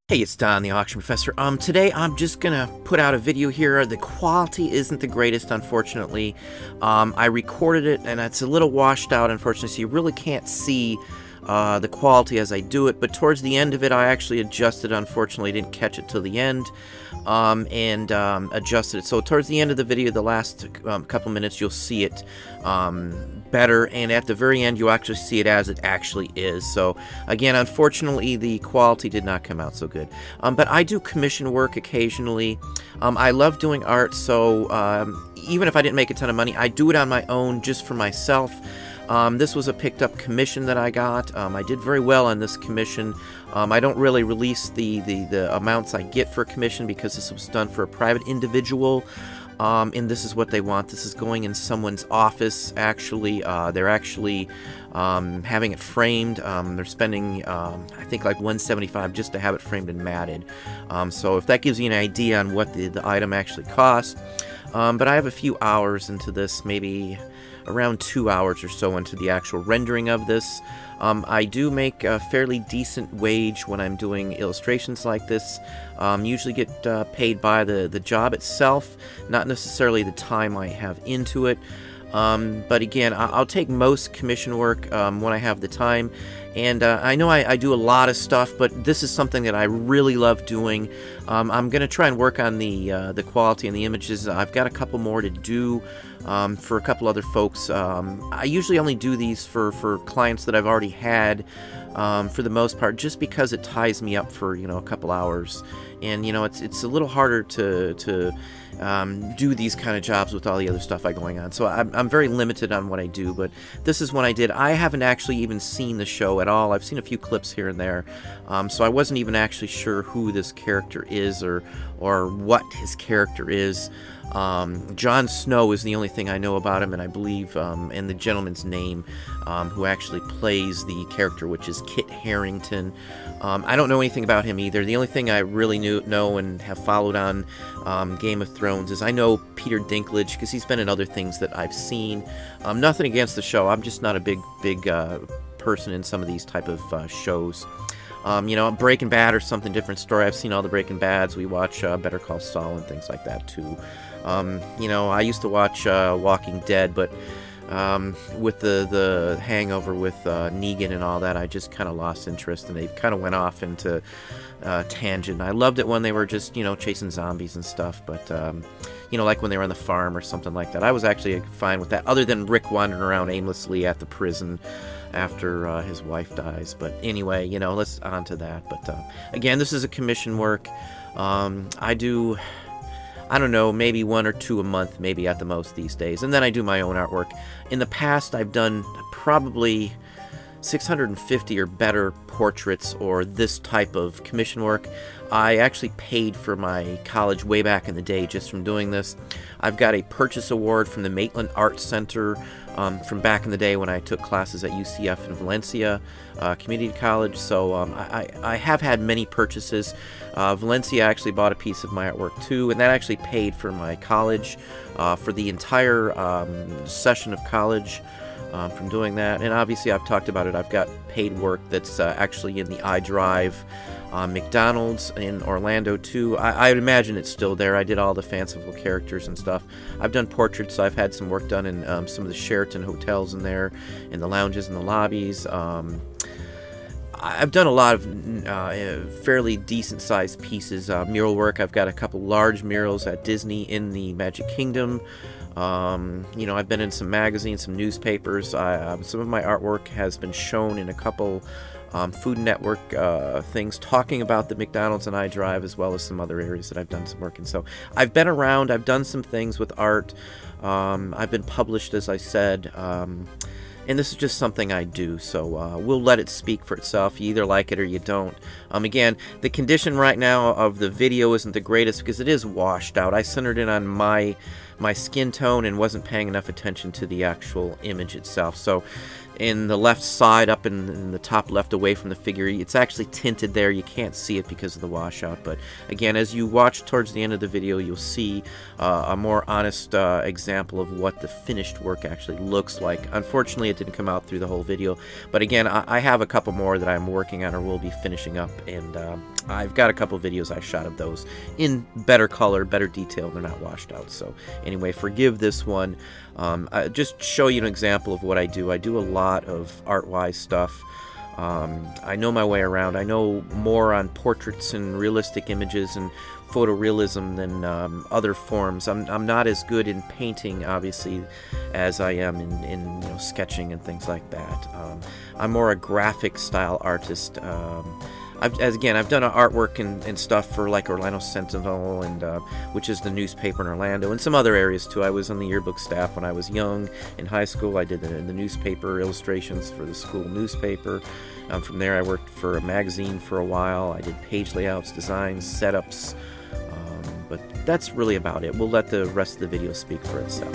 Hey, it's Don, the Auction Professor. Today I'm just gonna put out a video here. The quality isn't the greatest, unfortunately. I recorded it, and it's a little washed out, unfortunately, so you really can't see the quality as I do it. But towards the end of it, I actually adjusted. Unfortunately, didn't catch it till the end, and adjusted it. So towards the end of the video, the last couple minutes, you'll see it better, and at the very end you actually see it as it actually is. So again, unfortunately, the quality did not come out so good, but I do commission work occasionally. I love doing art, so even if I didn't make a ton of money, I do it on my own just for myself. This was a picked up commission that I got. I did very well on this commission. I don't really release the amounts I get for a commission because this was done for a private individual. And this is what they want. This is going in someone's office, actually. They're actually having it framed. They're spending, I think, like $175 just to have it framed and matted. So if that gives you an idea on what the item actually costs. But I have a few hours into this, maybe around 2 hours or so into the actual rendering of this. I do make a fairly decent wage when I'm doing illustrations like this. Usually get paid by the job itself, not necessarily the time I have into it. But again, I'll take most commission work when I have the time. And I know I do a lot of stuff, but this is something that I really love doing. I'm going to try and work on the quality and the images. I've got a couple more to do for a couple other folks. I usually only do these for clients that I've already had, for the most part, just because it ties me up for, a couple hours. And, it's a little harder to do these kind of jobs with all the other stuff I going on. So I'm very limited on what I do, but this is one I did. I haven't actually even seen the show at all. I've seen a few clips here and there, so I wasn't even actually sure who this character is or what his character is. Jon Snow is the only thing I know about him, and I believe, and the gentleman's name who actually plays the character, which is Kit Harington. I don't know anything about him either. The only thing I really know and have followed on Game of Thrones is I know Peter Dinklage because he's been in other things that I've seen. Nothing against the show. I'm just not a big person in some of these type of shows. Breaking Bad or something different story. I've seen all the Breaking Bads. We watch Better Call Saul and things like that too. I used to watch Walking Dead, but with the hangover with Negan and all that, I just kind of lost interest, and they kind of went off into tangent. I loved it when they were just, chasing zombies and stuff, but, like when they were on the farm or something like that. I was actually fine with that, other than Rick wandering around aimlessly at the prison after his wife dies. But anyway, let's on to that. But again, this is a commission work. I do, I don't know, maybe 1 or 2 a month, maybe at the most these days. And then I do my own artwork. In the past, I've done probably 650 or better portraits or this type of commission work. I actually paid for my college way back in the day just from doing this. I've got a purchase award from the Maitland Art Center from back in the day when I took classes at UCF in Valencia Community College. So I have had many purchases. Valencia actually bought a piece of my artwork too, and that actually paid for my college for the entire session of college. From doing that. And obviously I've talked about it, I've got paid work that's actually in the iDrive McDonald's in Orlando too. I would imagine it's still there. I did all the fanciful characters and stuff. I've done portraits. I've had some work done in some of the Sheraton hotels in there, in the lounges and the lobbies. I've done a lot of fairly decent sized pieces. Mural work. I've got a couple large murals at Disney in the Magic Kingdom. I've been in some magazines, some newspapers. Some of my artwork has been shown in a couple Food Network things talking about the McDonald's and iDrive, as well as some other areas that I've done some work in. So I've been around. I've done some things with art. I've been published, as I said. And this is just something I do, so we'll let it speak for itself. You either like it or you don't. Again, the condition right now of the video isn't the greatest because it is washed out. I centered in on my skin tone and wasn't paying enough attention to the actual image itself. So in the left side, up in the top left away from the figure, it's actually tinted there. You can't see it because of the washout. But again, as you watch towards the end of the video, you'll see a more honest example of what the finished work actually looks like. Unfortunately, it didn't come out through the whole video. But again, I have a couple more that I'm working on or will be finishing up. And I've got a couple videos I shot of those in better color, better detail. They're not washed out. So anyway, forgive this one. Just show you an example of what I do. I do a lot of art-wise stuff. I know my way around. I know more on portraits and realistic images and photorealism than other forms. I'm not as good in painting, obviously, as I am in you know, sketching and things like that. I'm more a graphic style artist. I've done artwork and stuff for like Orlando Sentinel, and which is the newspaper in Orlando, and some other areas too. I was on the yearbook staff when I was young in high school. I did the newspaper illustrations for the school newspaper. From there, I worked for a magazine for a while. I did page layouts, designs, setups, but that's really about it. We'll let the rest of the video speak for itself.